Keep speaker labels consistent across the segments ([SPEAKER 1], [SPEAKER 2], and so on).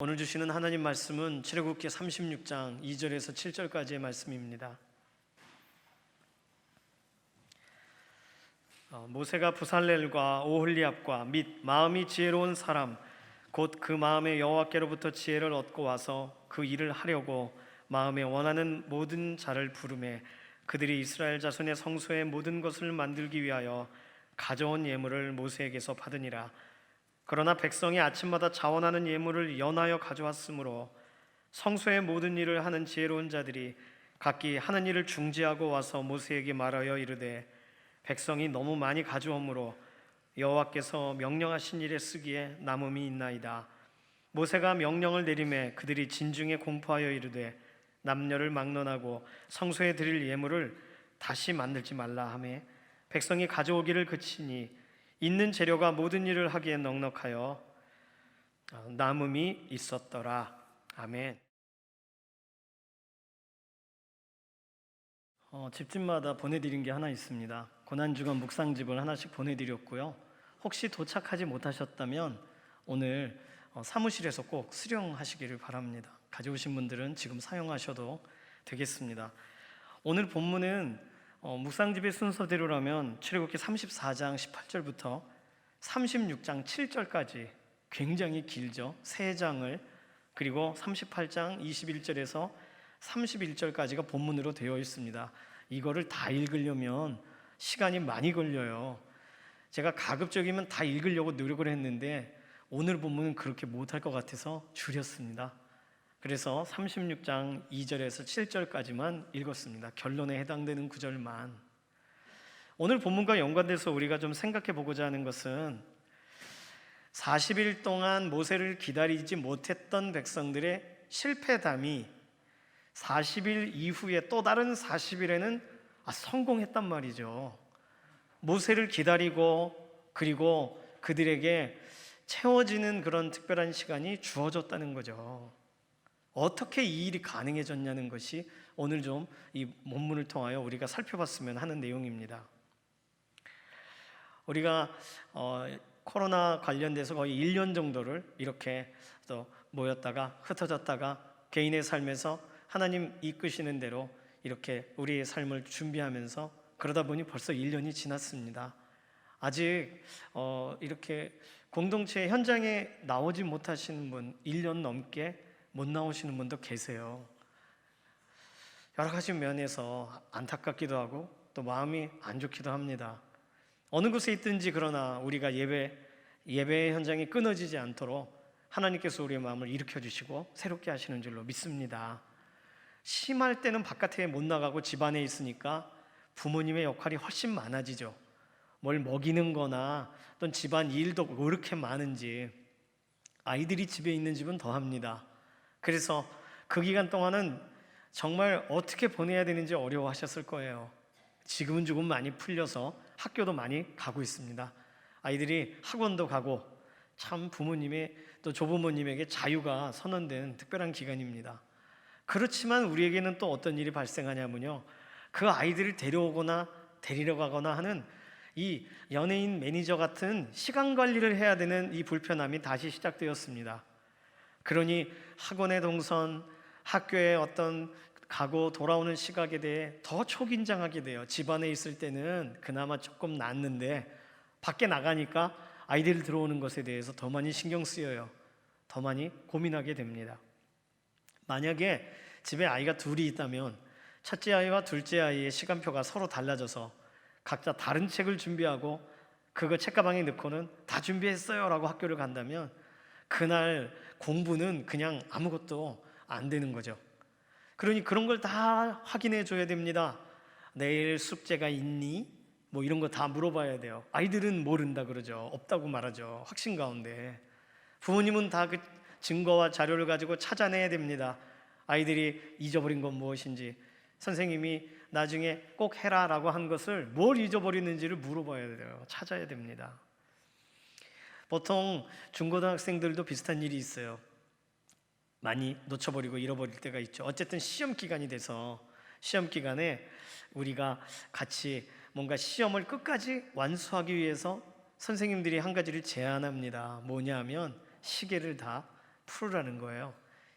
[SPEAKER 1] 오늘 주시는 하나님 말씀은 출애굽기 36장 2절에서 7절까지의 말씀입니다. 모세가 부살렐과 오홀리압과 및 마음이 지혜로운 사람 곧 그 마음에 여호와께로부터 지혜를 얻고 와서 그 일을 하려고 마음에 원하는 모든 자를 부르매 그들이 이스라엘 자손의 성소의 모든 것을 만들기 위하여 가져온 예물을 모세에게서 받으니라. 그러나 백성이 아침마다 자원하는 예물을 연하여 가져왔으므로 성소의 모든 일을 하는 지혜로운 자들이 각기 하는 일을 중지하고 와서 모세에게 말하여 이르되 백성이 너무 많이 가져오므로 여호와께서 명령하신 일에 쓰기에 남음이 있나이다. 모세가 명령을 내리매 그들이 진중에 공포하여 이르되 남녀를 막론하고 성소에 드릴 예물을 다시 만들지 말라 하매 백성이 가져오기를 그치니 있는 재료가 모든 일을 하기에 넉넉하여 남음이 있었더라. 아멘. 집집마다 보내드린 게 하나 있습니다. 고난주간 묵상집을 하나씩 보내드렸고요. 혹시 도착하지 못하셨다면 오늘 사무실에서 꼭 수령하시기를 바랍니다. 가져오신 분들은 지금 사용하셔도 되겠습니다. 오늘 본문은 묵상집의 순서대로라면 출애굽기 34장 18절부터 36장 7절까지 굉장히 길죠. 3장을, 그리고 38장 21절에서 31절까지가 본문으로 되어 있습니다. 이거를 다 읽으려면 시간이 많이 걸려요. 제가 가급적이면 다 읽으려고 노력을 했는데 오늘 본문은 그렇게 못할 것 같아서 줄였습니다. 그래서 36장 2절에서 7절까지만 읽었습니다. 결론에 해당되는 구절만. 오늘 본문과 연관돼서 우리가 좀 생각해 보고자 하는 것은 40일 동안 모세를 기다리지 못했던 백성들의 실패담이 40일 이후에 또 다른 40일에는 성공했단 말이죠. 모세를 기다리고 그리고 그들에게 채워지는 그런 특별한 시간이 주어졌다는 거죠. 어떻게 이 일이 가능해졌냐는 것이 오늘 좀 이 본문을 통하여 우리가 살펴봤으면 하는 내용입니다. 우리가 코로나 관련돼서 거의 1년 정도를 이렇게 또 모였다가 흩어졌다가 개인의 삶에서 하나님 이끄시는 대로 이렇게 우리의 삶을 준비하면서 그러다 보니 벌써 1년이 지났습니다. 아직 이렇게 공동체 현장에 나오지 못하시는 분, 1년 넘게 못 나오시는 분도 계세요. 여러 가지 면에서 안타깝기도 하고 또 마음이 안 좋기도 합니다. 어느 곳에 있든지 그러나 우리가 예배의 현장이 끊어지지 않도록 하나님께서 우리의 마음을 일으켜 주시고 새롭게 하시는 줄로 믿습니다. 심할 때는 바깥에 못 나가고 집 안에 있으니까 부모님의 역할이 훨씬 많아지죠. 뭘 먹이는 거나 또는 집안 일도 그렇게 많은지 아이들이 집에 있는 집은 더 합니다. 그래서 그 기간 동안은 정말 어떻게 보내야 되는지 어려워하셨을 거예요. 지금은 조금 많이 풀려서 학교도 많이 가고 있습니다. 아이들이 학원도 가고 참 부모님의 또 조부모님에게 자유가 선언된 특별한 기간입니다. 그렇지만 우리에게는 또 어떤 일이 발생하냐면요, 그 아이들을 데려오거나 데리러 가거나 하는 이 연예인 매니저 같은 시간 관리를 해야 되는 이 불편함이 다시 시작되었습니다. 그러니 학원의 동선, 학교에 어떤 가고 돌아오는 시각에 대해 더 초긴장하게 돼요. 집안에 있을 때는 그나마 조금 낫는데 밖에 나가니까 아이들 들어오는 것에 대해서 더 많이 신경 쓰여요. 더 많이 고민하게 됩니다. 만약에 집에 아이가 둘이 있다면 첫째 아이와 둘째 아이의 시간표가 서로 달라져서 각자 다른 책을 준비하고 그거 책가방에 넣고는 다 준비했어요 라고 학교를 간다면 그날 공부는 그냥 아무것도 안 되는 거죠. 그러니 그런 걸 다 확인해 줘야 됩니다. 내일 숙제가 있니? 뭐 이런 거 다 물어봐야 돼요. 아이들은 모른다 그러죠. 없다고 말하죠. 확신 가운데. 부모님은 다 그 증거와 자료를 가지고 찾아내야 됩니다. 아이들이 잊어버린 건 무엇인지, 선생님이 나중에 꼭 해라 라고 한 것을 뭘 잊어버리는지를 물어봐야 돼요. 찾아야 됩니다. 보통 중고등학생들도 비슷한 일이 있어요. 많이 놓쳐버리고 잃어버릴 때가 있죠. 어쨌든 시험 기간이 돼서 시험 기간에 우리가 같이 뭔가 시험을 끝까지 완수하기 위해서 선생님들이 한 가지를 제안합니다. 뭐냐 하면 시계를 다 풀으라는 거예요.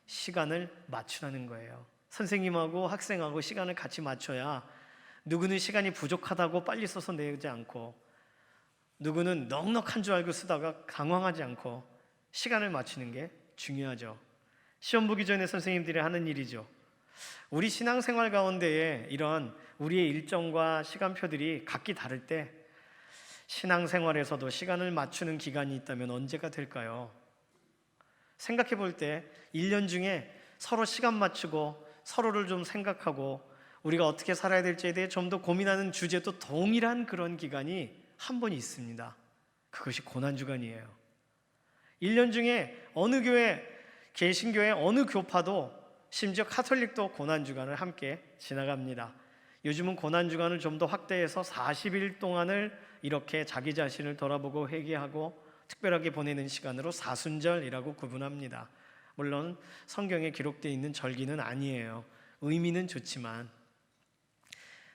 [SPEAKER 1] 시간을 맞추라는 거예요. 선생님하고 학생하고 시간을 같이 맞춰야 누구는 시간이 부족하다고 빨리 써서 내지 않고, 누구는 넉넉한 줄 알고 쓰다가 당황하지 않고 시간을 맞추는 게 중요하죠. 시험 보기 전에 선생님들이 하는 일이죠. 우리 신앙생활 가운데에 이런 우리의 일정과 시간표들이 각기 다를 때 신앙생활에서도 시간을 맞추는 기간이 있다면 언제가 될까요? 생각해 볼 때 1년 중에 서로 시간 맞추고 서로를 좀 생각하고 우리가 어떻게 살아야 될지에 대해 좀 더 고민하는 주제도 동일한 그런 기간이 한 번 있습니다. 그것이 고난주간이에요. 1년 중에 어느 교회, 개신교회 어느 교파도 심지어 카톨릭도 고난주간을 함께 지나갑니다. 요즘은 고난주간을 좀 더 확대해서 40일 동안을 이렇게 자기 자신을 돌아보고 회개하고 특별하게 보내는 시간으로 사순절이라고 구분합니다. 물론 성경에 기록되어 있는 절기는 아니에요. 의미는 좋지만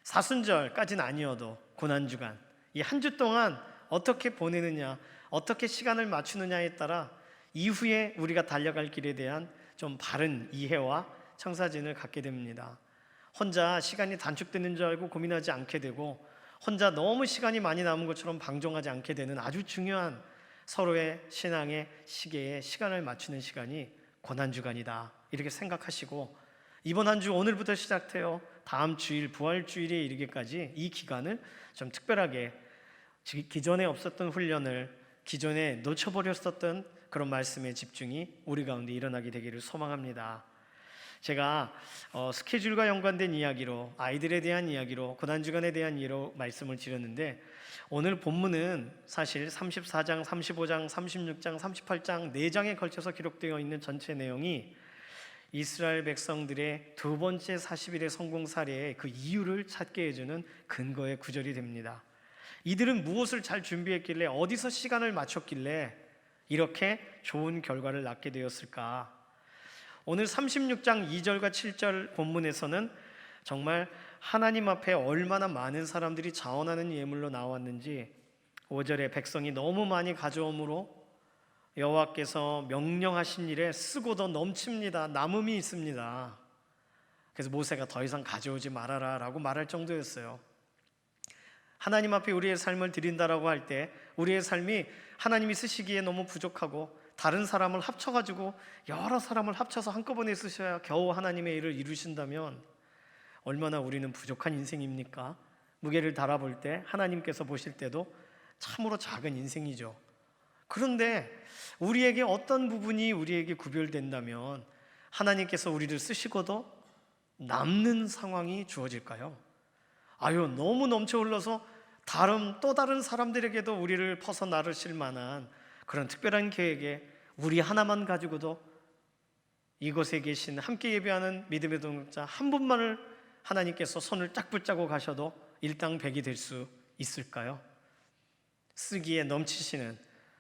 [SPEAKER 1] 사순절까지는 아니어도 고난주간, 이 한 주 동안 어떻게 보내느냐, 어떻게 시간을 맞추느냐에 따라 이후에 우리가 달려갈 길에 대한 좀 바른 이해와 청사진을 갖게 됩니다. 혼자 시간이 단축되는 줄 알고 고민하지 않게 되고 혼자 너무 시간이 많이 남은 것처럼 방종하지 않게 되는 아주 중요한 서로의 신앙의 시계에 시간을 맞추는 시간이 고난주간이다, 이렇게 생각하시고 이번 한 주 오늘부터 시작해요 다음 주일 부활주일에 이르기까지 이 기간을 좀 특별하게 기존에 없었던 훈련을, 기존에 놓쳐버렸었던 그런 말씀의 집중이 우리 가운데 일어나게 되기를 소망합니다. 제가 스케줄과 연관된 이야기로, 아이들에 대한 이야기로, 고난주간에 대한 이야기로 말씀을 드렸는데 오늘 본문은 사실 34장, 35장, 36장, 38장 4장에 걸쳐서 기록되어 있는 전체 내용이 이스라엘 백성들의 두 번째 40일의 성공 사례의 그 이유를 찾게 해주는 근거의 구절이 됩니다. 이들은 무엇을 잘 준비했길래, 어디서 시간을 맞췄길래 이렇게 좋은 결과를 낳게 되었을까? 오늘 36장 2절과 7절 본문에서는 정말 하나님 앞에 얼마나 많은 사람들이 자원하는 예물로 나왔는지, 5절에 백성이 너무 많이 가져오므로 여호와께서 명령하신 일에 쓰고도 넘칩니다. 남음이 있습니다. 그래서 모세가 더 이상 가져오지 말아라 라고 말할 정도였어요. 하나님 앞에 우리의 삶을 드린다라고 할 때 우리의 삶이 하나님이 쓰시기에 너무 부족하고 다른 사람을 합쳐가지고 여러 사람을 합쳐서 한꺼번에 쓰셔야 겨우 하나님의 일을 이루신다면 얼마나 우리는 부족한 인생입니까? 무게를 달아볼 때 하나님께서 보실 때도 참으로 작은 인생이죠. 그런데 우리에게 어떤 부분이 우리에게 구별된다면 하나님께서 우리를 쓰시고도 남는 상황이 주어질까요? 너무 넘쳐 흘러서 또 다른 사람들에게도 우리를 퍼서 나르실 만한 그런 특별한 계획에 우리 하나만 가지고도 이곳에 계신 함께 예배하는 믿음의 동역자 한 분만을 하나님께서 손을 딱 붙잡고 가셔도 일당백이 될 수 있을까요? 쓰기에 넘치시는,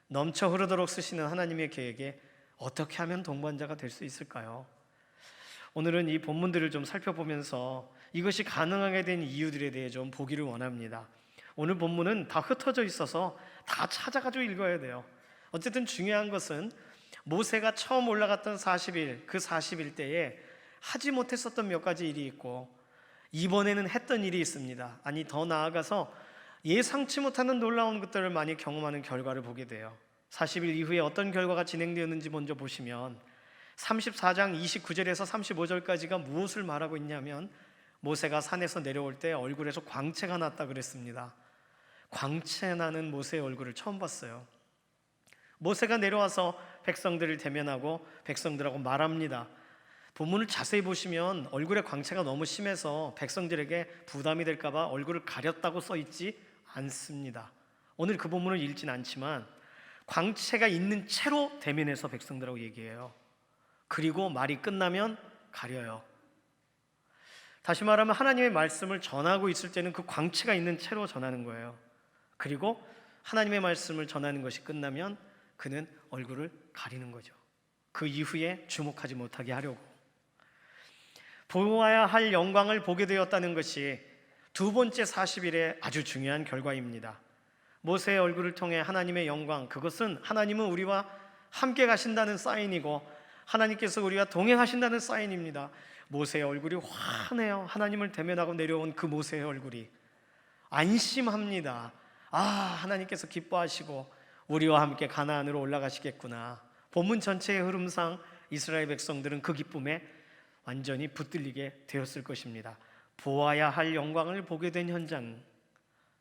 [SPEAKER 1] 넘쳐 흐르도록 쓰시는 하나님의 계획에 어떻게 하면 동반자가 될 수 있을까요? 오늘은 이 본문들을 좀 살펴보면서 이것이 가능하게 된 이유들에 대해 좀 보기를 원합니다. 오늘 본문은 다 흩어져 있어서 다 찾아가지고 읽어야 돼요. 어쨌든 중요한 것은 모세가 처음 올라갔던 40일, 그 40일 때에 하지 못했었던 몇 가지 일이 있고 이번에는 했던 일이 있습니다. 아니, 더 나아가서 예상치 못하는 놀라운 것들을 많이 경험하는 결과를 보게 돼요. 40일 이후에 어떤 결과가 진행되었는지 먼저 보시면 34장 29절에서 35절까지가 무엇을 말하고 있냐면 모세가 산에서 내려올 때 얼굴에서 광채가 났다 그랬습니다. 광채 나는 모세의 얼굴을 처음 봤어요. 모세가 내려와서 백성들을 대면하고 백성들하고 말합니다. 본문을 자세히 보시면 얼굴에 광채가 너무 심해서 백성들에게 부담이 될까 봐 얼굴을 가렸다고 써 있지 않습니다. 오늘 그 본문을 읽진 않지만 광채가 있는 채로 대면해서 백성들하고 얘기해요. 그리고 말이 끝나면 가려요. 다시 말하면 하나님의 말씀을 전하고 있을 때는 그 광채가 있는 채로 전하는 거예요. 그리고 하나님의 말씀을 전하는 것이 끝나면 그는 얼굴을 가리는 거죠. 그 이후에 주목하지 못하게 하려고. 보아야 할 영광을 보게 되었다는 것이 두 번째 40일의 아주 중요한 결과입니다. 모세의 얼굴을 통해 하나님의 영광, 그것은 하나님은 우리와 함께 가신다는 사인이고 하나님께서 우리와 동행하신다는 사인입니다. 모세의 얼굴이 환해요. 하나님을 대면하고 내려온 그 모세의 얼굴이 안심합니다. 아, 하나님께서 기뻐하시고 우리와 함께 가나안으로 올라가시겠구나. 본문 전체의 흐름상 이스라엘 백성들은 그 기쁨에 완전히 붙들리게 되었을 것입니다. 보아야 할 영광을 보게 된 현장.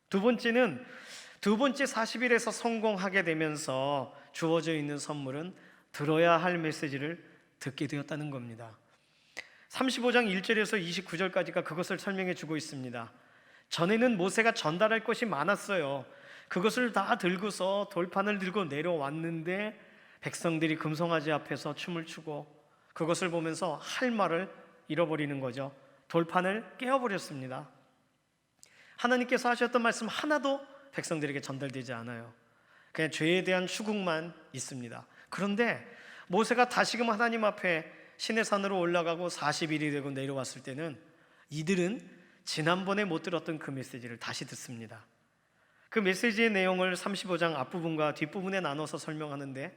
[SPEAKER 1] 두 번째 40일에서 성공하게 되면서 주어져 있는 선물은 들어야 할 메시지를 듣게 되었다는 겁니다. 35장 1절에서 29절까지가 그것을 설명해 주고 있습니다. 전에는 모세가 전달할 것이 많았어요. 그것을 다 들고서 돌판을 들고 내려왔는데 백성들이 금송아지 앞에서 춤을 추고 그것을 보면서 할 말을 잃어버리는 거죠. 돌판을 깨어버렸습니다. 하나님께서 하셨던 말씀 하나도 백성들에게 전달되지 않아요. 그냥 죄에 대한 추궁만 있습니다. 그런데 모세가 다시금 하나님 앞에 시내산으로 올라가고 40일이 되고 내려왔을 때는 이들은 지난번에 못 들었던 그 메시지를 다시 듣습니다. 그 메시지의 내용을 35장 앞부분과 뒷부분에 나눠서 설명하는데,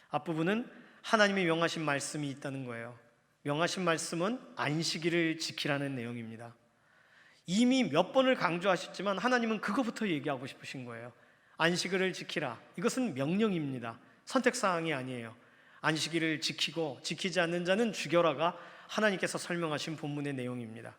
[SPEAKER 1] 앞부분은 하나님이 명하신 말씀이 있다는 거예요. 명하신 말씀은 안식일을 지키라는 내용입니다. 이미 몇 번을 강조하셨지만 하나님은 그거부터 얘기하고 싶으신 거예요. 안식일을 지키라. 이것은 명령입니다. 선택사항이 아니에요. 안식일을 지키고 지키지 않는 자는 죽여라가 하나님께서 설명하신 본문의 내용입니다.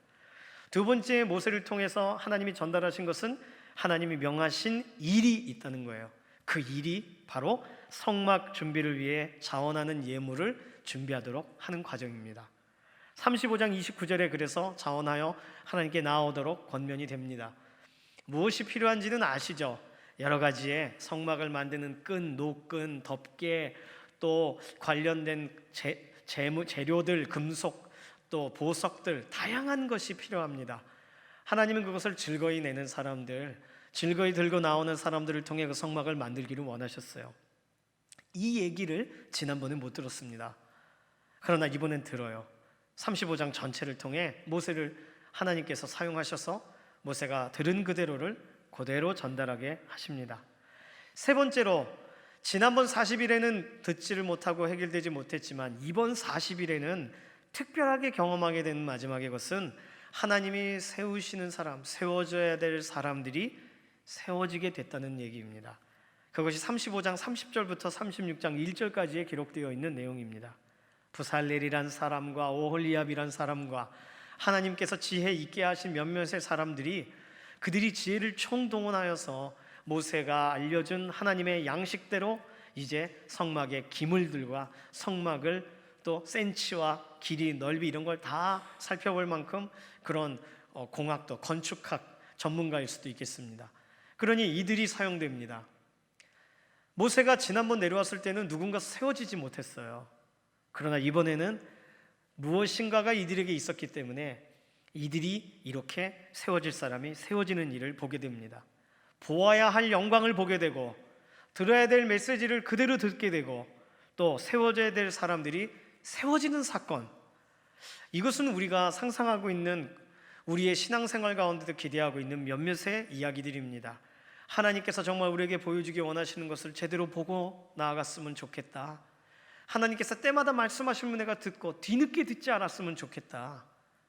[SPEAKER 1] 두 번째, 모세를 통해서 하나님이 전달하신 것은 하나님이 명하신 일이 있다는 거예요. 그 일이 바로 성막 준비를 위해 자원하는 예물을 준비하도록 하는 과정입니다. 35장 29절에 그래서 자원하여 하나님께 나아오도록 권면이 됩니다. 무엇이 필요한지는 아시죠? 여러 가지의 성막을 만드는 끈, 노끈, 덮개, 또 관련된 재료들, 금속, 또 보석들, 다양한 것이 필요합니다. 하나님은 그것을 즐거이 내는 사람들, 즐거이 들고 나오는 사람들을 통해 그 성막을 만들기를 원하셨어요. 이 얘기를 지난번에 못 들었습니다. 그러나 이번엔 들어요. 35장 전체를 통해 모세를 하나님께서 사용하셔서 모세가 들은 그대로를 그대로 전달하게 하십니다. 세 번째로, 지난번 40일에는 듣지를 못하고 해결되지 못했지만 이번 40일에는 특별하게 경험하게 되는 마지막의 것은 하나님이 세우시는 사람, 세워져야 될 사람들이 세워지게 됐다는 얘기입니다. 그것이 35장 30절부터 36장 1절까지에 기록되어 있는 내용입니다. 부살렐이란 사람과 오홀리압이란 사람과 하나님께서 지혜 있게 하신 몇몇의 사람들이, 그들이 지혜를 총동원하여서 모세가 알려준 하나님의 양식대로 이제 성막의 기물들과 성막을 또 센치와 길이, 넓이 이런 걸 다 살펴볼 만큼 그런 공학도, 건축학 전문가일 수도 있겠습니다. 그러니 이들이 사용됩니다. 모세가 지난번 내려왔을 때는 누군가 세워지지 못했어요. 그러나 이번에는 무엇인가가 이들에게 있었기 때문에 이들이 이렇게 세워질 사람이 세워지는 일을 보게 됩니다. 보아야 할 영광을 보게 되고, 들어야 될 메시지를 그대로 듣게 되고, 또 세워져야 될 사람들이 세워지는 사건, 이것은 우리가 상상하고 있는, 우리의 신앙생활 가운데도 기대하고 있는 몇몇의 이야기들입니다. 하나님께서 정말 우리에게 보여주기 원하시는 것을 제대로 보고 나아갔으면 좋겠다. 하나님께서 때마다 말씀하시는 내가 듣고 뒤늦게 듣지 않았으면 좋겠다.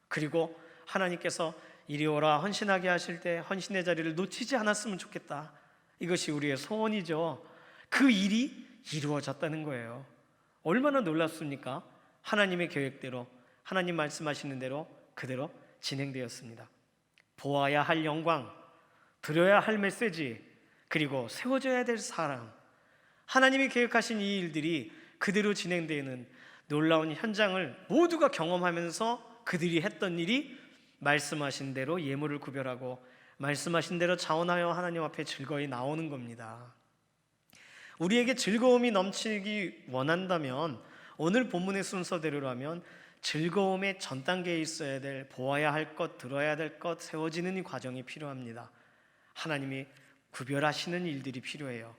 [SPEAKER 1] 그리고 하나님께서 이리 오라 헌신하게 하실 때 헌신의 자리를 놓치지 않았으면 좋겠다. 이것이 우리의 소원이죠. 그 일이 이루어졌다는 거예요. 얼마나 놀랍습니까? 하나님의 계획대로, 하나님 말씀하시는 대로 그대로 진행되었습니다. 보아야 할 영광, 들어야 할 메시지, 그리고 세워져야 될 사람, 하나님이 계획하신 이 일들이 그대로 진행되는 놀라운 현장을 모두가 경험하면서 그들이 했던 일이 말씀하신 대로 예물을 구별하고 말씀하신 대로 자원하여 하나님 앞에 즐거이 나오는 겁니다. 우리에게 즐거움이 넘치기 원한다면 오늘 본문의 순서대로라면 즐거움의 전 단계에 있어야 될, 보아야 할 것, 들어야 될 것, 세워지는 이 과정이 필요합니다. 하나님이 구별하시는 일들이 필요해요.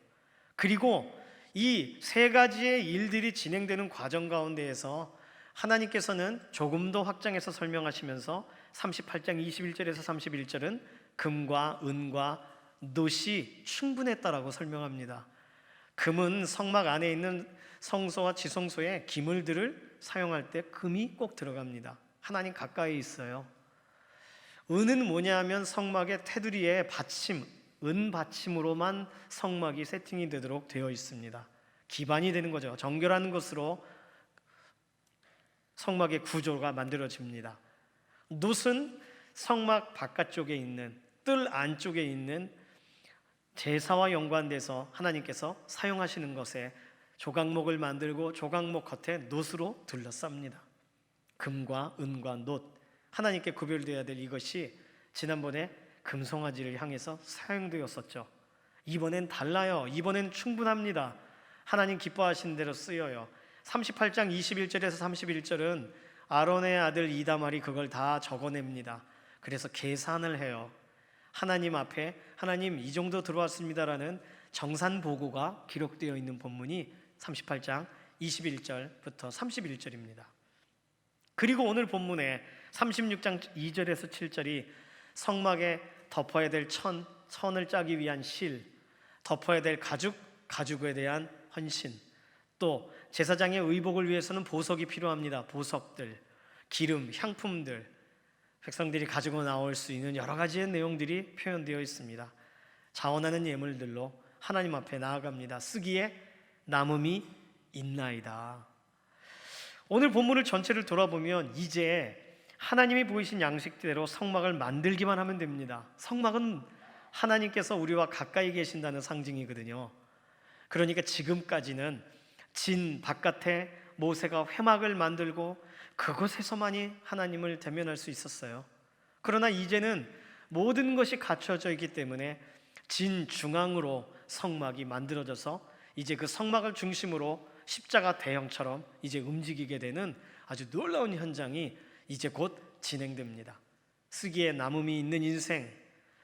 [SPEAKER 1] 그리고 이 세 가지의 일들이 진행되는 과정 가운데에서 하나님께서는 조금 더 확장해서 설명하시면서 38장 21절에서 31절은 금과 은과 놋이 충분했다라고 설명합니다. 금은 성막 안에 있는 성소와 지성소에 기물들을 사용할 때 금이 꼭 들어갑니다. 하나님 가까이 있어요. 은은 뭐냐 하면 성막의 테두리에 받침, 은 받침으로만 성막이 세팅이 되도록 되어 있습니다. 기반이 되는 거죠. 정결한 것으로 성막의 구조가 만들어집니다. 놋은 성막 바깥쪽에 있는, 뜰 안쪽에 있는 제사와 연관돼서 하나님께서 사용하시는 것에 조각목을 만들고 조각목 겉에 놋으로 둘러쌉니다. 금과 은과 놋, 하나님께 구별되어야 될 이것이 지난번에 금송아지를 향해서 사용되었었죠. 이번엔 달라요. 이번엔 충분합니다. 하나님 기뻐하시는 대로 쓰여요. 38장 21절에서 31절은 아론의 아들 이다말이 그걸 다 적어냅니다. 그래서 계산을 해요. 하나님 앞에 하나님 이 정도 들어왔습니다라는 정산 보고가 기록되어 있는 본문이 38장 21절부터 31절입니다. 그리고 오늘 본문에 36장 2절에서 7절이 성막에 덮어야 될 천을 짜기 위한 실, 덮어야 될 가죽에 대한 헌신, 또 제사장의 의복을 위해서는 보석이 필요합니다. 보석들, 기름, 향품들, 백성들이 가지고 나올 수 있는 여러 가지의 내용들이 표현되어 있습니다. 자원하는 예물들로 하나님 앞에 나아갑니다. 쓰기에 남음이 있나이다. 오늘 본문을 전체를 돌아보면 이제 하나님이 보이신 양식대로 성막을 만들기만 하면 됩니다. 성막은 하나님께서 우리와 가까이 계신다는 상징이거든요. 그러니까 지금까지는 진 바깥에 모세가 회막을 만들고 그곳에서만이 하나님을 대면할 수 있었어요. 그러나 이제는 모든 것이 갖춰져 있기 때문에 진 중앙으로 성막이 만들어져서 이제 그 성막을 중심으로 십자가 대형처럼 이제 움직이게 되는 아주 놀라운 현장이 이제 곧 진행됩니다. 쓰기에 남음이 있는 인생,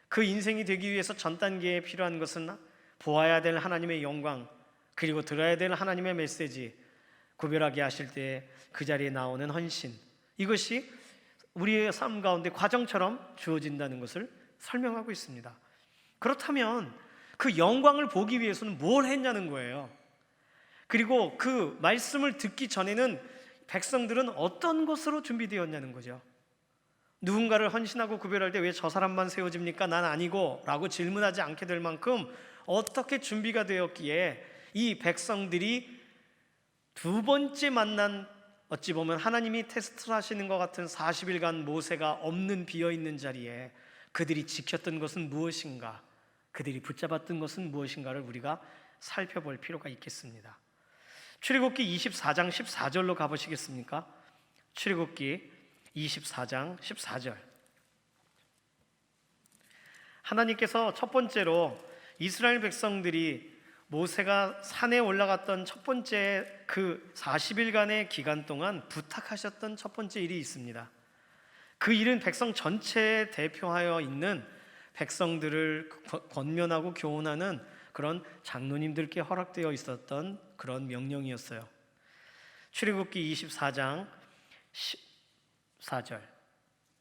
[SPEAKER 1] 그 인생이 되기 위해서 전 단계에 필요한 것은 보아야 될 하나님의 영광, 그리고 들어야 될 하나님의 메시지, 구별하게 하실 때 그 자리에 나오는 헌신, 이것이 우리의 삶 가운데 과정처럼 주어진다는 것을 설명하고 있습니다. 그렇다면 그 영광을 보기 위해서는 뭘 했냐는 거예요. 그리고 그 말씀을 듣기 전에는 백성들은 어떤 것으로 준비되었냐는 거죠. 누군가를 헌신하고 구별할 때 왜 저 사람만 세워집니까? 난 아니고 라고 질문하지 않게 될 만큼 어떻게 준비가 되었기에 이 백성들이 두 번째 만난, 어찌 보면 하나님이 테스트를 하시는 것 같은 40일간 모세가 없는 비어있는 자리에 그들이 지켰던 것은 무엇인가, 그들이 붙잡았던 것은 무엇인가를 우리가 살펴볼 필요가 있겠습니다. 출애굽기 24장 14절로 가보시겠습니까? 출애굽기 24장 14절. 하나님께서 첫 번째로 이스라엘 백성들이 모세가 산에 올라갔던 첫 번째 그 40일간의 기간 동안 부탁하셨던 첫 번째 일이 있습니다. 그 일은 백성 전체에 대표하여 있는 백성들을 권면하고 교훈하는 그런 장로님들께 허락되어 있었던 그런 명령이었어요. 출애굽기 24장 14절.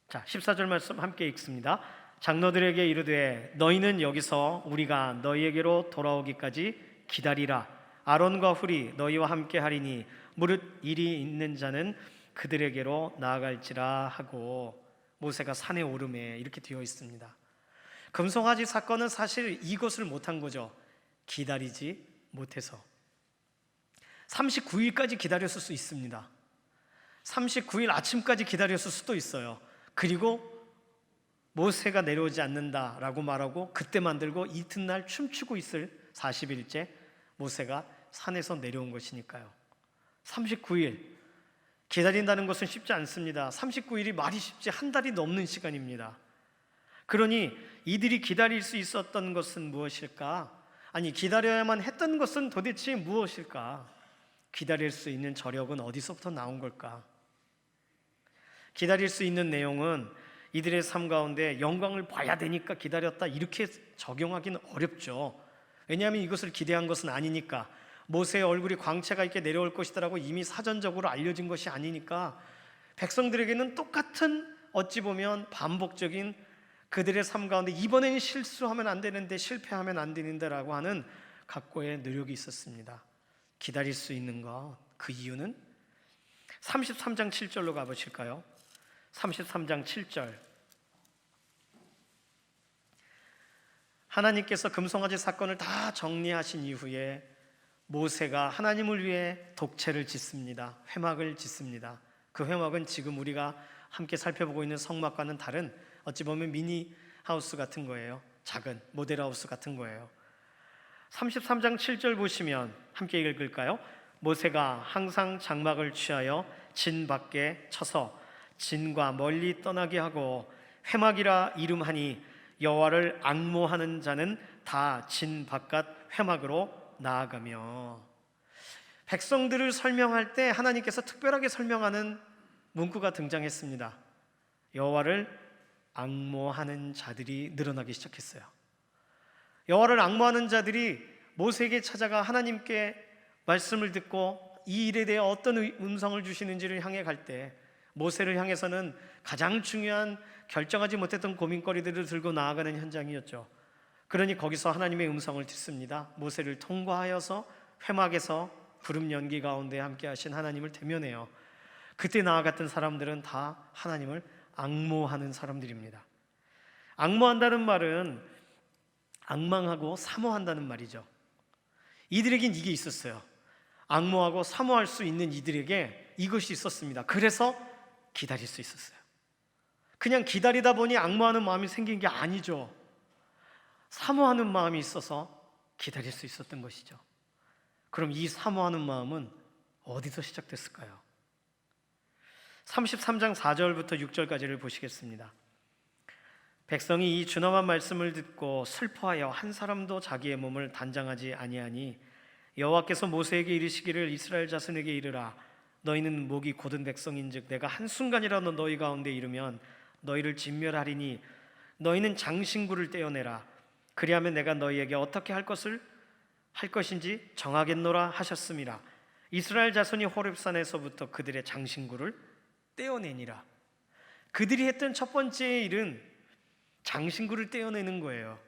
[SPEAKER 1] 자, 14절 말씀 함께 읽습니다. 장로들에게 이르되 너희는 여기서 우리가 너희에게로 돌아오기까지 기다리라. 아론과 훌이 너희와 함께 하리니 무릇 일이 있는 자는 그들에게로 나아갈지라 하고 모세가 산에 오르매 이렇게 되어 있습니다. 금송아지 사건은 사실 이것을 못한 거죠. 기다리지 못해서 39일까지 기다렸을 수 있습니다. 39일 아침까지 기다렸을 수도 있어요. 그리고 모세가 내려오지 않는다라고 말하고 그때 만들고 이튿날 춤추고 있을 40일째 모세가 산에서 내려온 것이니까요. 39일 기다린다는 것은 쉽지 않습니다. 39일이 말이 쉽지 한 달이 넘는 시간입니다. 그러니 이들이 기다릴 수 있었던 것은 무엇일까? 아니, 기다려야만 했던 것은 도대체 무엇일까? 기다릴 수 있는 저력은 어디서부터 나온 걸까? 기다릴 수 있는 내용은 이들의 삶 가운데 영광을 봐야 되니까 기다렸다 이렇게 적용하기는 어렵죠. 왜냐하면 이것을 기대한 것은 아니니까, 모세의 얼굴이 광채가 있게 내려올 것이다라고 이미 사전적으로 알려진 것이 아니니까 백성들에게는 똑같은, 어찌 보면 반복적인 그들의 삶 가운데 이번에는 실수하면 안 되는데 실패하면 안 되는데 라고 하는 각고의 노력이 있었습니다. 기다릴 수 있는 것, 그 이유는 33장 7절로 가보실까요? 33장 7절. 하나님께서 금송아지 사건을 다 정리하신 이후에 모세가 하나님을 위해 독채를 짓습니다. 회막을 짓습니다. 그 회막은 지금 우리가 함께 살펴보고 있는 성막과는 다른, 어찌 보면 미니 하우스 같은 거예요. 작은 모델 하우스 같은 거예요. 33장 7절 보시면 함께 읽을까요? 모세가 항상 장막을 취하여 진 밖에 쳐서 진과 멀리 떠나게 하고 회막이라 이름하니 여호와를 앙모하는 자는 다 진 바깥 회막으로 나아가며. 백성들을 설명할 때 하나님께서 특별하게 설명하는 문구가 등장했습니다. 여호와를 앙모하는 자들이 늘어나기 시작했어요. 여호와를 앙모하는 자들이 모세에게 찾아가 하나님께 말씀을 듣고 이 일에 대해 어떤 음성을 주시는지를 향해 갈 때 모세를 향해서는 가장 중요한 결정하지 못했던 고민거리들을 들고 나아가는 현장이었죠. 그러니 거기서 하나님의 음성을 듣습니다. 모세를 통과하여서 회막에서 구름 연기 가운데 함께 하신 하나님을 대면해요. 그때 나아갔던 사람들은 다 하나님을 앙모하는 사람들입니다. 앙모한다는 말은 앙망하고 사모한다는 말이죠. 이들에겐 이게 있었어요. 앙모하고 사모할 수 있는 이들에게 이것이 있었습니다. 그래서 기다릴 수 있었어요. 그냥 기다리다 보니 앙모하는 마음이 생긴 게 아니죠. 사모하는 마음이 있어서 기다릴 수 있었던 것이죠. 그럼 이 사모하는 마음은 어디서 시작됐을까요? 33장 4절부터 6절까지를 보시겠습니다. 백성이 이 준엄한 말씀을 듣고 슬퍼하여 한 사람도 자기의 몸을 단장하지 아니하니 여호와께서 모세에게 이르시기를 이스라엘 자손에게 이르라 너희는 목이 곧은 백성인즉 내가 한순간이라도 너희 가운데 이르면 너희를 진멸하리니 너희는 장신구를 떼어내라 그리하면 내가 너희에게 어떻게 할 것인지 정하겠노라 하셨음이라. 이스라엘 자손이 호렙산에서부터 그들의 장신구를 떼어내니라. 그들이 했던 첫 번째 일은 장신구를 떼어내는 거예요.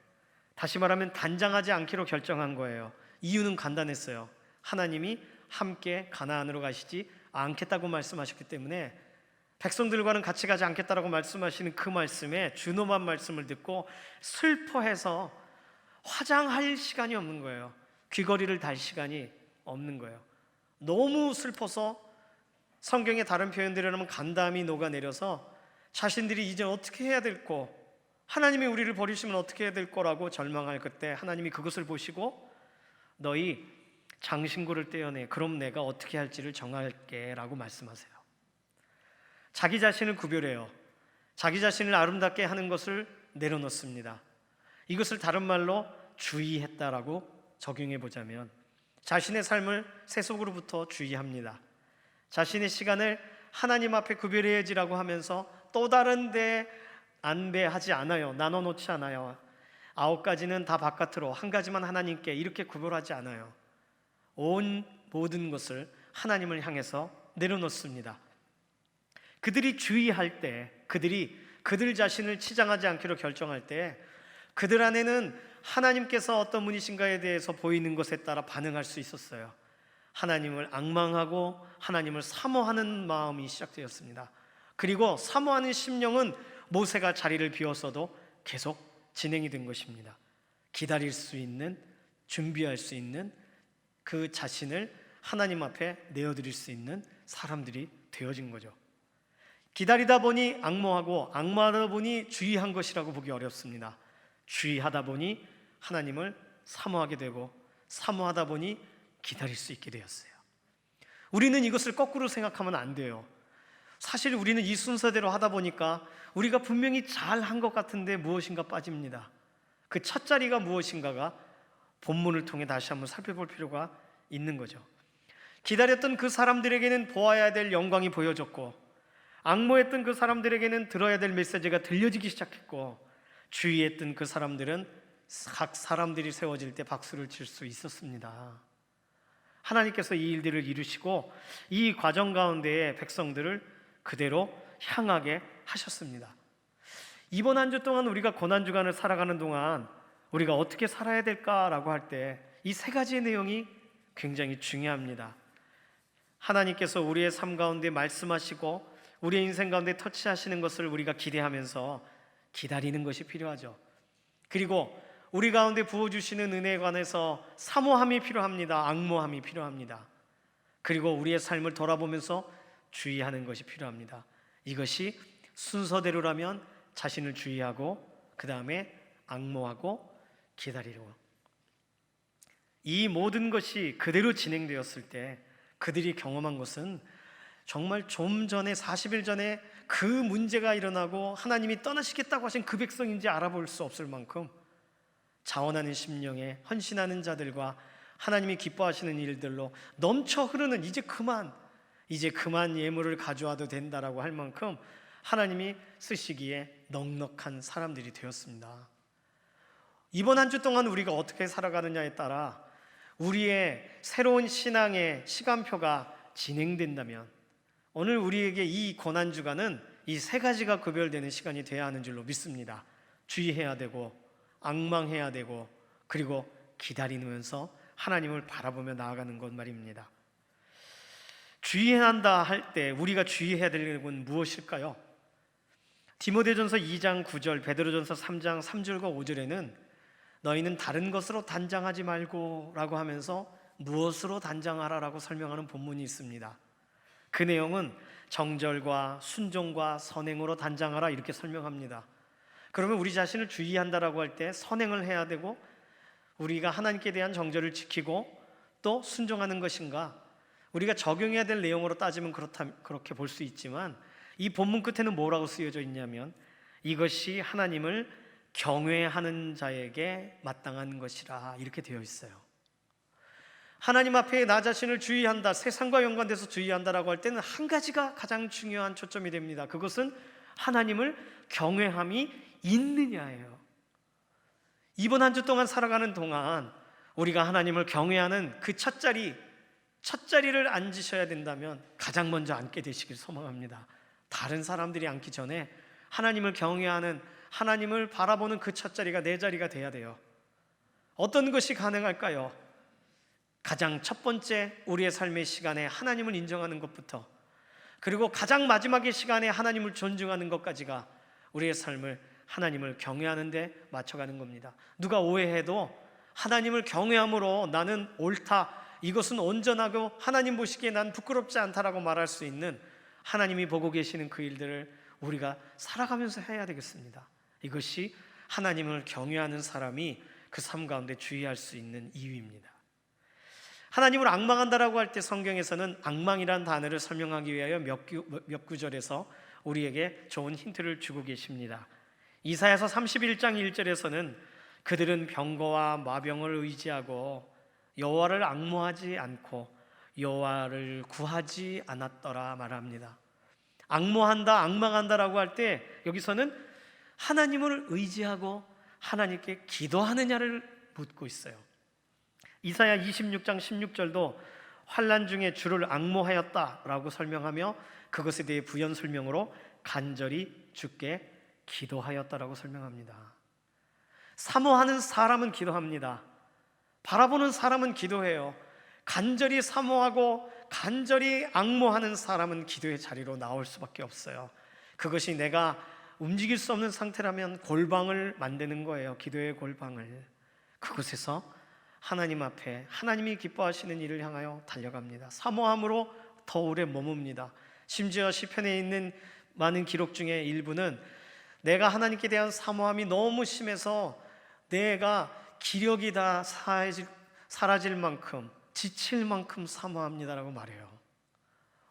[SPEAKER 1] 다시 말하면 단장하지 않기로 결정한 거예요. 이유는 간단했어요. 하나님이 함께 가나안으로 가시지 않겠다고 말씀하셨기 때문에 백성들과는 같이 가지 않겠다라고 말씀하시는 그 말씀에 준엄한 말씀을 듣고 슬퍼해서 화장할 시간이 없는 거예요. 귀걸이를 달 시간이 없는 거예요. 너무 슬퍼서 성경의 다른 표현들이라면 간담이 녹아내려서 자신들이 이제 어떻게 해야 될 거, 하나님이 우리를 버리시면 어떻게 해야 될 거라고 절망할 그때 하나님이 그것을 보시고 너희 장신구를 떼어내 그럼 내가 어떻게 할지를 정할게 라고 말씀하세요. 자기 자신을 구별해요. 자기 자신을 아름답게 하는 것을 내려놓습니다. 이것을 다른 말로 주의했다라고 적용해 보자면 자신의 삶을 세속으로부터 주의합니다. 자신의 시간을 하나님 앞에 구별해야지라고 하면서 또 다른 데 안배하지 않아요. 나눠놓지 않아요. 9가지는 다 바깥으로, 한 가지만 하나님께 이렇게 구별하지 않아요. 온 모든 것을 하나님을 향해서 내려놓습니다. 그들이 주의할 때, 그들 자신을 치장하지 않기로 결정할 때 그들 안에는 하나님께서 어떤 분이신가에 대해서 보이는 것에 따라 반응할 수 있었어요. 하나님을 앙망하고 하나님을 사모하는 마음이 시작되었습니다. 그리고 사모하는 심령은 모세가 자리를 비웠어도 계속 진행이 된 것입니다. 기다릴 수 있는, 준비할 수 있는 그 자신을 하나님 앞에 내어드릴 수 있는 사람들이 되어진 거죠. 기다리다 보니 앙모하고 앙모하다 보니 주의한 것이라고 보기 어렵습니다. 주의하다 보니 하나님을 사모하게 되고 사모하다 보니 기다릴 수 있게 되었어요. 우리는 이것을 거꾸로 생각하면 안 돼요. 사실 우리는 이 순서대로 하다 보니까 우리가 분명히 잘한 것 같은데 무엇인가 빠집니다. 그 첫 자리가 무엇인가가 본문을 통해 다시 한번 살펴볼 필요가 있는 거죠. 기다렸던 그 사람들에게는 보아야 될 영광이 보여졌고 앙모했던 그 사람들에게는 들어야 될 메시지가 들려지기 시작했고 주의했던 그 사람들은 각 사람들이 세워질 때 박수를 칠 수 있었습니다. 하나님께서 이 일들을 이루시고 이 과정 가운데에 백성들을 그대로 향하게 하셨습니다. 이번 한 주 동안 우리가 고난주간을 살아가는 동안 우리가 어떻게 살아야 될까라고 할 때 이 세 가지의 내용이 굉장히 중요합니다. 하나님께서 우리의 삶 가운데 말씀하시고 우리의 인생 가운데 터치하시는 것을 우리가 기대하면서 기다리는 것이 필요하죠. 그리고 우리 가운데 부어주시는 은혜에 관해서 사모함이 필요합니다. 앙모함이 필요합니다. 그리고 우리의 삶을 돌아보면서 주의하는 것이 필요합니다. 이것이 순서대로라면 자신을 주의하고 그 다음에 앙모하고 기다리고, 이 모든 것이 그대로 진행되었을 때 그들이 경험한 것은 정말 좀 전에 40일 전에 그 문제가 일어나고 하나님이 떠나시겠다고 하신 그 백성인지 알아볼 수 없을 만큼 자원하는 심령에 헌신하는 자들과 하나님이 기뻐하시는 일들로 넘쳐 흐르는 이제 그만 예물을 가져와도 된다라고 할 만큼 하나님이 쓰시기에 넉넉한 사람들이 되었습니다. 이번 한 주 동안 우리가 어떻게 살아가느냐에 따라 우리의 새로운 신앙의 시간표가 진행된다면 오늘 우리에게 이 고난주간은 이 세 가지가 구별되는 시간이 되어야 하는 줄로 믿습니다. 주의해야 되고 앙망해야 되고 그리고 기다리면서 하나님을 바라보며 나아가는 것 말입니다. 주의해야 한다 할 때 우리가 주의해야 될 건 무엇일까요? 디모데전서 2장 9절, 베드로전서 3장 3절과 5절에는 너희는 다른 것으로 단장하지 말고 라고 하면서 무엇으로 단장하라 라고 설명하는 본문이 있습니다. 그 내용은 정절과 순종과 선행으로 단장하라 이렇게 설명합니다. 그러면 우리 자신을 주의한다라고 할 때 선행을 해야 되고 우리가 하나님께 대한 정절을 지키고 또 순종하는 것인가, 우리가 적용해야 될 내용으로 따지면 그렇게 볼 수 있지만 이 본문 끝에는 뭐라고 쓰여져 있냐면 이것이 하나님을 경외하는 자에게 마땅한 것이라 이렇게 되어 있어요. 하나님 앞에 나 자신을 주의한다, 세상과 연관돼서 주의한다라고 할 때는 한 가지가 가장 중요한 초점이 됩니다. 그것은 하나님을 경외함이 있느냐예요. 이번 한 주 동안 살아가는 동안 우리가 하나님을 경외하는 그 첫 자리를 앉으셔야 된다면 가장 먼저 앉게 되시길 소망합니다. 다른 사람들이 앉기 전에 하나님을 경외하는, 하나님을 바라보는 그 첫 자리가 내 자리가 돼야 돼요. 어떤 것이 가능할까요? 가장 첫 번째 우리의 삶의 시간에 하나님을 인정하는 것부터, 그리고 가장 마지막의 시간에 하나님을 존중하는 것까지가 우리의 삶을 하나님을 경외하는 데 맞춰가는 겁니다. 누가 오해해도 하나님을 경외함으로 나는 옳다, 이것은 온전하고 하나님 보시기에 난 부끄럽지 않다라고 말할 수 있는, 하나님이 보고 계시는 그 일들을 우리가 살아가면서 해야 되겠습니다. 이것이 하나님을 경외하는 사람이 그 삶 가운데 주의할 수 있는 이유입니다. 하나님을 앙망한다라고 할 때 성경에서는 앙망이라는 단어를 설명하기 위하여 몇 구절에서 우리에게 좋은 힌트를 주고 계십니다. 이사야서 31장 1절에서는 그들은 병거와 마병을 의지하고 여호와를 앙모하지 않고 여호와를 구하지 않았더라 말합니다. 앙모한다, 앙망한다라고 할 때 여기서는 하나님을 의지하고 하나님께 기도하느냐를 묻고 있어요. 이사야 26장 16절도 환난 중에 주를 앙모하였다라고 설명하며 그것에 대해 부연 설명으로 간절히 주께 기도하였다라고 설명합니다. 사모하는 사람은 기도합니다. 바라보는 사람은 기도해요. 간절히 사모하고 간절히 앙모하는 사람은 기도의 자리로 나올 수밖에 없어요. 그것이 내가 움직일 수 없는 상태라면 골방을 만드는 거예요. 기도의 골방을. 그곳에서 하나님 앞에 하나님이 기뻐하시는 일을 향하여 달려갑니다. 사모함으로 더 오래 머뭅니다. 심지어 시편에 있는 많은 기록 중에 일부는 내가 하나님께 대한 사모함이 너무 심해서 내가 기력이 다 사라질 만큼, 지칠 만큼 사모합니다라고 말해요.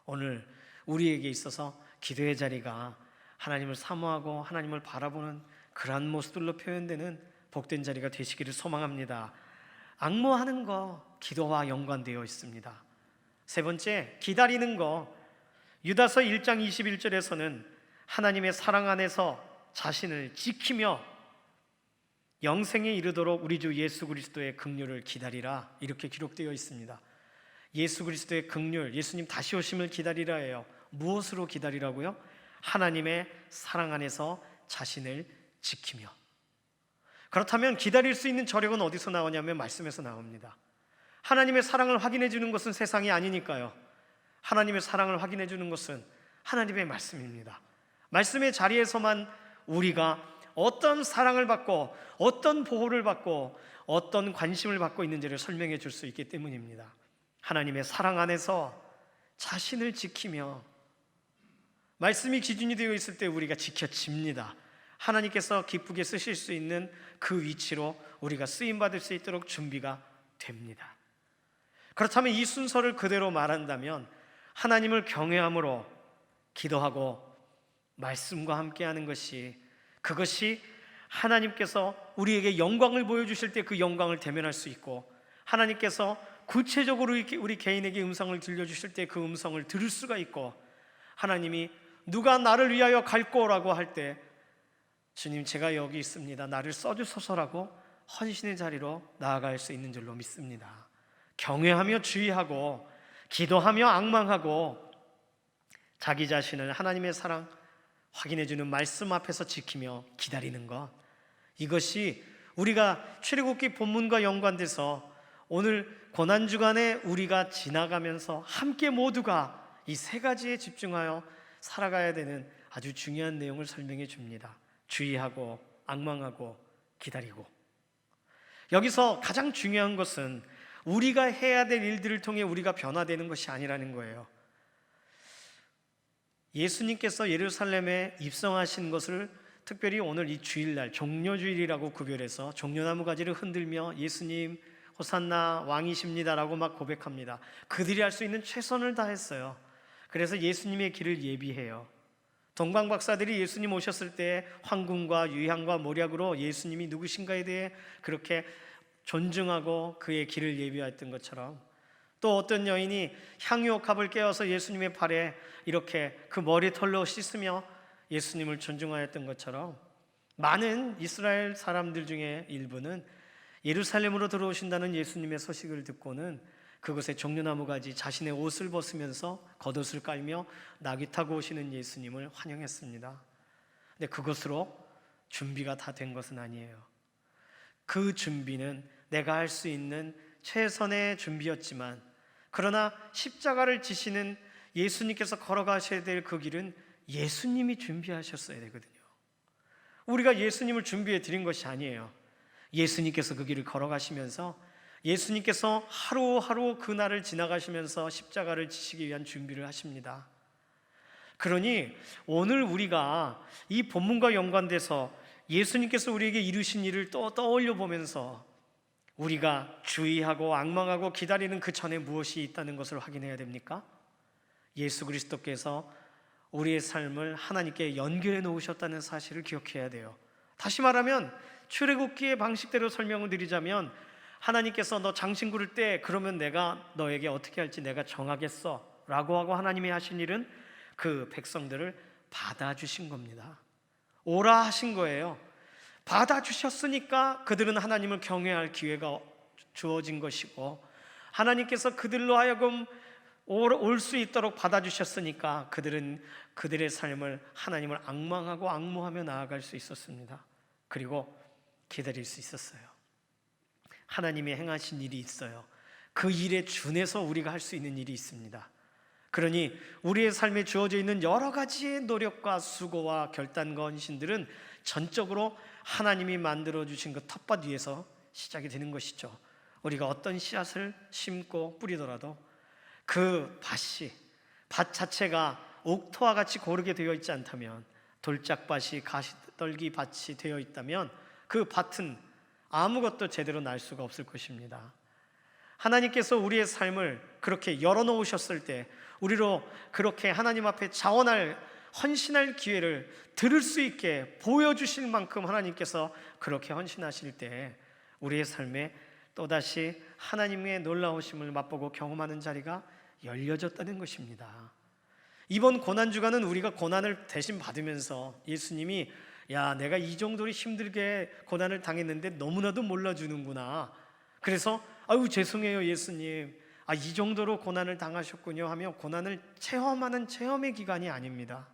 [SPEAKER 1] 오늘 우리에게 있어서 기도의 자리가 하나님을 사모하고 하나님을 바라보는 그러한 모습들로 표현되는 복된 자리가 되시기를 소망합니다. 앙모하는 거 기도와 연관되어 있습니다. 세 번째, 기다리는 거. 유다서 1장 21절에서는 하나님의 사랑 안에서 자신을 지키며 영생에 이르도록 우리 주 예수 그리스도의 긍휼을 기다리라 이렇게 기록되어 있습니다. 예수 그리스도의 긍휼, 예수님 다시 오심을 기다리라예요. 무엇으로 기다리라고요? 하나님의 사랑 안에서 자신을 지키며. 그렇다면 기다릴 수 있는 저력은 어디서 나오냐면 말씀에서 나옵니다. 하나님의 사랑을 확인해 주는 것은 세상이 아니니까요. 하나님의 사랑을 확인해 주는 것은 하나님의 말씀입니다. 말씀의 자리에서만 우리가 어떤 사랑을 받고 어떤 보호를 받고 어떤 관심을 받고 있는지를 설명해 줄 수 있기 때문입니다. 하나님의 사랑 안에서 자신을 지키며 말씀이 기준이 되어 있을 때 우리가 지켜집니다. 하나님께서 기쁘게 쓰실 수 있는 그 위치로 우리가 쓰임받을 수 있도록 준비가 됩니다. 그렇다면 이 순서를 그대로 말한다면 하나님을 경외함으로 기도하고 말씀과 함께하는 것이, 그것이 하나님께서 우리에게 영광을 보여주실 때 그 영광을 대면할 수 있고, 하나님께서 구체적으로 우리 개인에게 음성을 들려주실 때 그 음성을 들을 수가 있고, 하나님이 누가 나를 위하여 갈꼬라고 할 때 주님 제가 여기 있습니다, 나를 써주소서라고 헌신의 자리로 나아갈 수 있는 줄로 믿습니다. 경외하며 주의하고 기도하며 앙망하고 자기 자신을 하나님의 사랑 확인해주는 말씀 앞에서 지키며 기다리는 것, 이것이 우리가 출애굽기 본문과 연관돼서 오늘 고난주간에 우리가 지나가면서 함께 모두가 이 세 가지에 집중하여 살아가야 되는 아주 중요한 내용을 설명해 줍니다. 주의하고 앙망하고 기다리고. 여기서 가장 중요한 것은 우리가 해야 될 일들을 통해 우리가 변화되는 것이 아니라는 거예요. 예수님께서 예루살렘에 입성하신 것을 특별히 오늘 이 주일날 종려주일이라고 구별해서 종려나무 가지를 흔들며 예수님 호산나 왕이십니다라고 막 고백합니다. 그들이 할 수 있는 최선을 다했어요. 그래서 예수님의 길을 예비해요. 동방 박사들이 예수님 오셨을 때 황금과 유향과 모략으로 예수님이 누구신가에 대해 그렇게 존중하고 그의 길을 예비했던 것처럼, 또 어떤 여인이 향유옥합을 깨어서 예수님의 발에 이렇게 그 머리털로 씻으며 예수님을 존중하였던 것처럼, 많은 이스라엘 사람들 중에 일부는 예루살렘으로 들어오신다는 예수님의 소식을 듣고는 그곳에 종려나무 가지 자신의 옷을 벗으면서 겉옷을 깔며 나귀 타고 오시는 예수님을 환영했습니다. 근데 그것으로 준비가 다 된 것은 아니에요. 그 준비는 내가 할 수 있는 최선의 준비였지만, 그러나 십자가를 지시는 예수님께서 걸어가셔야 될 그 길은 예수님이 준비하셨어야 되거든요. 우리가 예수님을 준비해 드린 것이 아니에요. 예수님께서 그 길을 걸어가시면서 예수님께서 하루하루 그날을 지나가시면서 십자가를 지시기 위한 준비를 하십니다. 그러니 오늘 우리가 이 본문과 연관돼서 예수님께서 우리에게 이루신 일을 또 떠올려 보면서 우리가 주의하고 앙망하고 기다리는 그 전에 무엇이 있다는 것을 확인해야 됩니까? 예수 그리스도께서 우리의 삶을 하나님께 연결해 놓으셨다는 사실을 기억해야 돼요. 다시 말하면 출애굽기의 방식대로 설명을 드리자면, 하나님께서 너 장신 구를 때 그러면 내가 너에게 어떻게 할지 내가 정하겠어 라고 하고 하나님이 하신 일은 그 백성들을 받아주신 겁니다. 오라 하신 거예요. 받아주셨으니까 그들은 하나님을 경외할 기회가 주어진 것이고, 하나님께서 그들로 하여금 올 수 있도록 받아주셨으니까 그들은 그들의 삶을 하나님을 앙망하고 앙모하며 나아갈 수 있었습니다. 그리고 기다릴 수 있었어요. 하나님이 행하신 일이 있어요. 그 일에 준해서 우리가 할 수 있는 일이 있습니다. 그러니 우리의 삶에 주어져 있는 여러 가지의 노력과 수고와 결단과 헌신들은 전적으로 하나님이 만들어주신 그 텃밭 위에서 시작이 되는 것이죠. 우리가 어떤 씨앗을 심고 뿌리더라도 그 밭 자체가 옥토와 같이 고르게 되어 있지 않다면, 돌짝밭이 가시떨기 밭이 되어 있다면 그 밭은 아무것도 제대로 날 수가 없을 것입니다. 하나님께서 우리의 삶을 그렇게 열어놓으셨을 때 우리로 그렇게 하나님 앞에 자원할, 헌신할 기회를 들을 수 있게 보여주실 만큼 하나님께서 그렇게 헌신하실 때 우리의 삶에 또다시 하나님의 놀라우심을 맛보고 경험하는 자리가 열려졌다는 것입니다. 이번 고난주간은 우리가 고난을 대신 받으면서 예수님이 야, 내가 이 정도로 힘들게 고난을 당했는데 너무나도 몰라주는구나, 그래서 아유 죄송해요 예수님, 이 정도로 고난을 당하셨군요 하며 고난을 체험하는 체험의 기간이 아닙니다.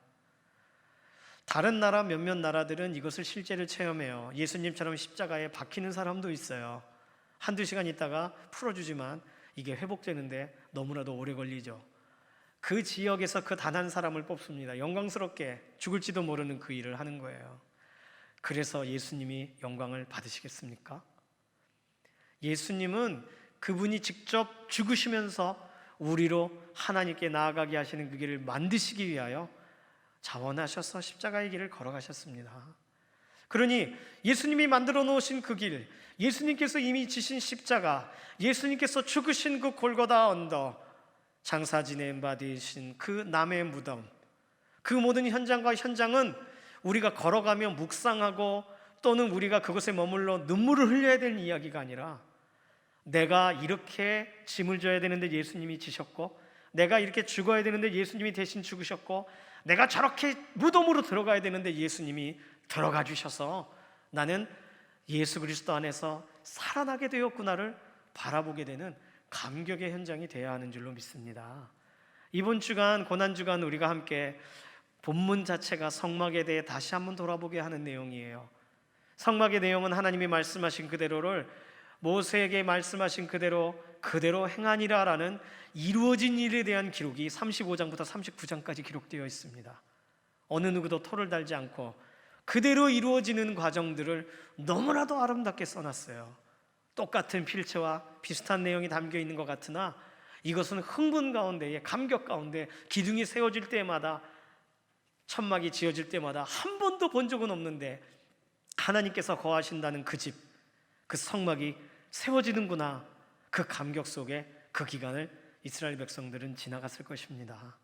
[SPEAKER 1] 다른 나라 몇몇 나라들은 이것을 실제로 체험해요. 예수님처럼 십자가에 박히는 사람도 있어요. 한두 시간 있다가 풀어주지만 이게 회복되는데 너무나도 오래 걸리죠. 그 지역에서 그 단 한 사람을 뽑습니다. 영광스럽게 죽을지도 모르는 그 일을 하는 거예요. 그래서 예수님이 영광을 받으시겠습니까? 예수님은 그분이 직접 죽으시면서 우리로 하나님께 나아가게 하시는 그 길을 만드시기 위하여 자원하셔서 십자가의 길을 걸어가셨습니다. 그러니 예수님이 만들어 놓으신 그 길, 예수님께서 이미 지신 십자가, 예수님께서 죽으신 그 골고다 언덕, 장사진에 엠바디신 그 남의 무덤, 그 모든 현장과 현장은 우리가 걸어가며 묵상하고 또는 우리가 그곳에 머물러 눈물을 흘려야 되는 이야기가 아니라, 내가 이렇게 짐을 져야 되는데 예수님이 지셨고, 내가 이렇게 죽어야 되는데 예수님이 대신 죽으셨고, 내가 저렇게 무덤으로 들어가야 되는데 예수님이 들어가 주셔서 나는 예수 그리스도 안에서 살아나게 되었구나를 바라보게 되는 감격의 현장이 되어야 하는 줄로 믿습니다. 이번 주간 고난주간 우리가 함께 본문 자체가 성막에 대해 다시 한번 돌아보게 하는 내용이에요. 성막의 내용은 하나님이 말씀하신 그대로를 모세에게 말씀하신 그대로 행하니라 라는 이루어진 일에 대한 기록이 35장부터 39장까지 기록되어 있습니다. 어느 누구도 토를 달지 않고 그대로 이루어지는 과정들을 너무나도 아름답게 써놨어요. 똑같은 필체와 비슷한 내용이 담겨 있는 것 같으나 이것은 흥분 가운데에, 감격 가운데 기둥이 세워질 때마다, 천막이 지어질 때마다 한 번도 본 적은 없는데 하나님께서 거하신다는 그 집, 그 성막이 세워지는구나, 그 감격 속에 그 기간을 이스라엘 백성들은 지나갔을 것입니다.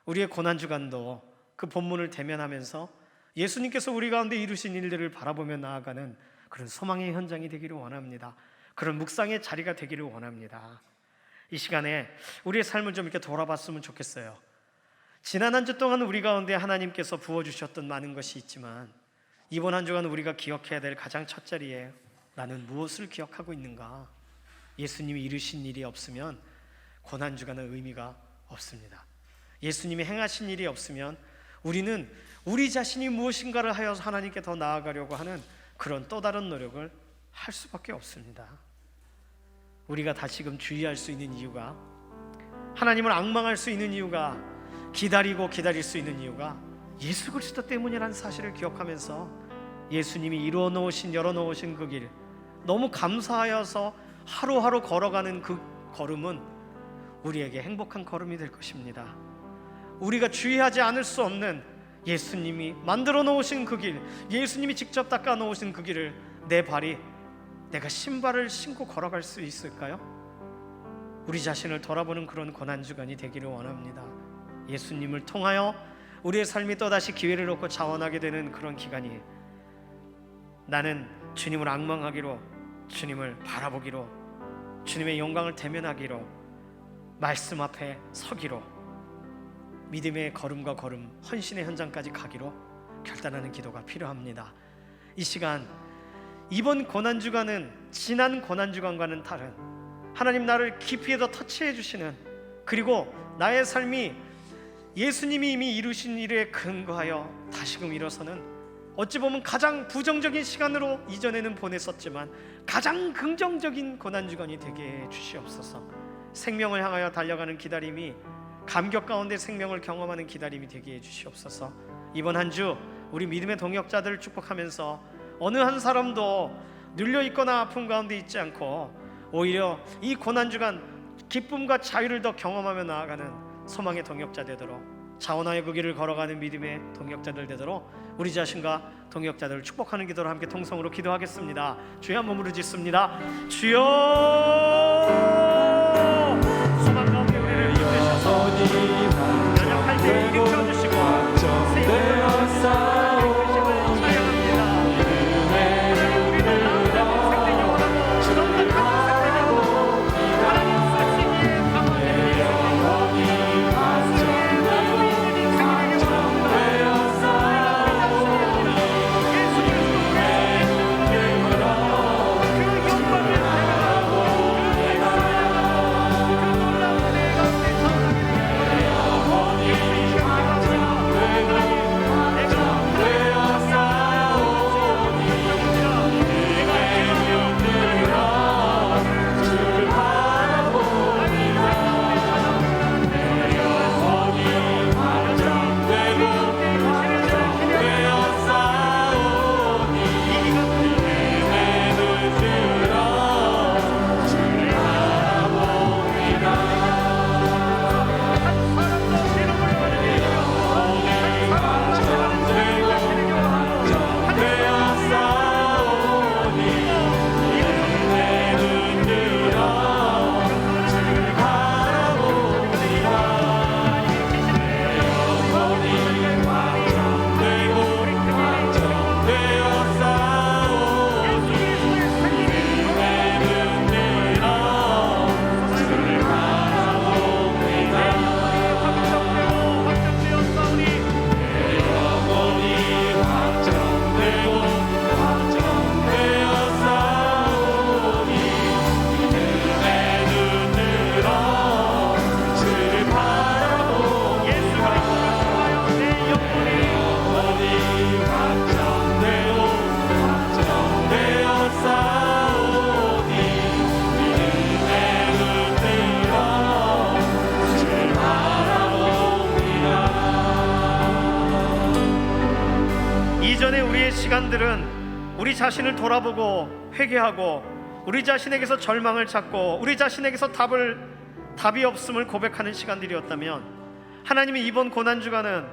[SPEAKER 1] 우리의 고난주간도 그 본문을 대면하면서 예수님께서 우리 가운데 이루신 일들을 바라보며 나아가는 그런 소망의 현장이 되기를 원합니다. 그런 묵상의 자리가 되기를 원합니다. 이 시간에 우리의 삶을 좀 이렇게 돌아봤으면 좋겠어요. 지난 한 주 동안 우리 가운데 하나님께서 부어주셨던 많은 것이 있지만 이번 한 주간 우리가 기억해야 될 가장 첫 자리에 나는 무엇을 기억하고 있는가? 예수님이 이루신 일이 없으면 고난주간은 의미가 없습니다. 예수님이 행하신 일이 없으면 우리는 우리 자신이 무엇인가를 하여서 하나님께 더 나아가려고 하는 그런 또 다른 노력을 할 수밖에 없습니다. 우리가 다시금 주의할 수 있는 이유가, 하나님을 앙망할 수 있는 이유가, 기다리고 기다릴 수 있는 이유가 예수 그리스도 때문이라는 사실을 기억하면서 예수님이 이루어 놓으신, 열어 놓으신 그 길, 너무 감사하여서 하루하루 걸어가는 그 걸음은 우리에게 행복한 걸음이 될 것입니다. 우리가 주의하지 않을 수 없는 예수님이 만들어 놓으신 그 길, 예수님이 직접 닦아 놓으신 그 길을 내 발이, 내가 신발을 신고 걸어갈 수 있을까요? 우리 자신을 돌아보는 그런 고난주간이 되기를 원합니다. 예수님을 통하여 우리의 삶이 또다시 기회를 얻고 자원하게 되는 그런 기간이, 나는 주님을 앙망하기로, 주님을 바라보기로, 주님의 영광을 대면하기로, 말씀 앞에 서기로, 믿음의 걸음과 걸음, 헌신의 현장까지 가기로 결단하는 기도가 필요합니다. 이 시간, 이번 고난주간은 지난 고난주간과는 다른, 하나님 나를 깊이 더 터치해 주시는, 그리고 나의 삶이 예수님이 이미 이루신 일에 근거하여 다시금 일어서는, 어찌 보면 가장 부정적인 시간으로 이전에는 보냈었지만 가장 긍정적인 고난주간이 되게 해 주시옵소서. 생명을 향하여 달려가는 기다림이, 감격 가운데 생명을 경험하는 기다림이 되게 해 주시옵소서. 이번 한 주 우리 믿음의 동역자들을 축복하면서 어느 한 사람도 눌려있거나 아픔 가운데 있지 않고 오히려 이 고난주간 기쁨과 자유를 더 경험하며 나아가는 소망의 동역자 되도록, 자원하여 그 길을 걸어가는 믿음의 동역자들 되도록 우리 자신과 동역자들을 축복하는 기도로 함께 통성으로 기도하겠습니다. 주여, 한번 부르짖습니다. 주여, 소망 가운데 우리를 이끌으셔서 연약할 때 일으켜주시고 생명을 싸우시고 찬양합니다. 하나님, 우리를 나오는 생명 영원하고 주동력하는 생명 영원하고 하나님 쓰시기에 감사드립니다. 예수 그리스도 그 영광을 이전에 우리의 시간들은 우리 자신을 돌아보고 회개하고 우리 자신에게서 절망을 찾고 우리 자신에게서 답이 없음을 고백하는 시간들이었다면, 하나님이 이번 고난주간은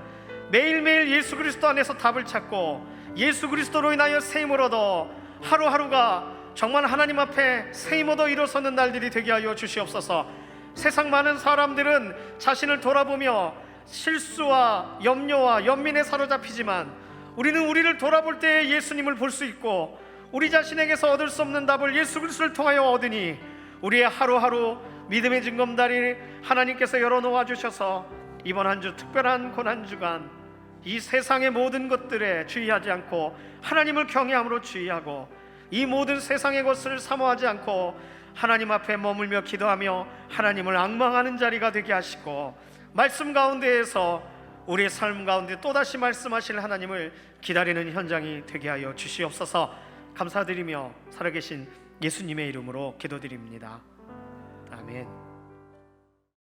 [SPEAKER 1] 매일매일 예수 그리스도 안에서 답을 찾고 예수 그리스도로 인하여 세임을 얻어 하루하루가 정말 하나님 앞에 세임 얻어 일어서는 날들이 되게 하여 주시옵소서. 세상 많은 사람들은 자신을 돌아보며 실수와 염려와 연민에 사로잡히지만, 우리는 우리를 돌아볼 때 예수님을 볼 수 있고 우리 자신에게서 얻을 수 없는 답을 예수 그리스도를 통하여 얻으니, 우리의 하루하루 믿음의 징검다리 하나님께서 열어놓아 주셔서 이번 한 주 특별한 고난주간 이 세상의 모든 것들에 주의하지 않고 하나님을 경외함으로 주의하고, 이 모든 세상의 것을 사모하지 않고 하나님 앞에 머물며 기도하며 하나님을 앙망하는 자리가 되게 하시고, 말씀 가운데에서 우리의 삶 가운데 또다시 말씀하실 하나님을 기다리는 현장이 되게 하여 주시옵소서. 감사드리며 살아계신 예수님의 이름으로 기도드립니다. 아멘.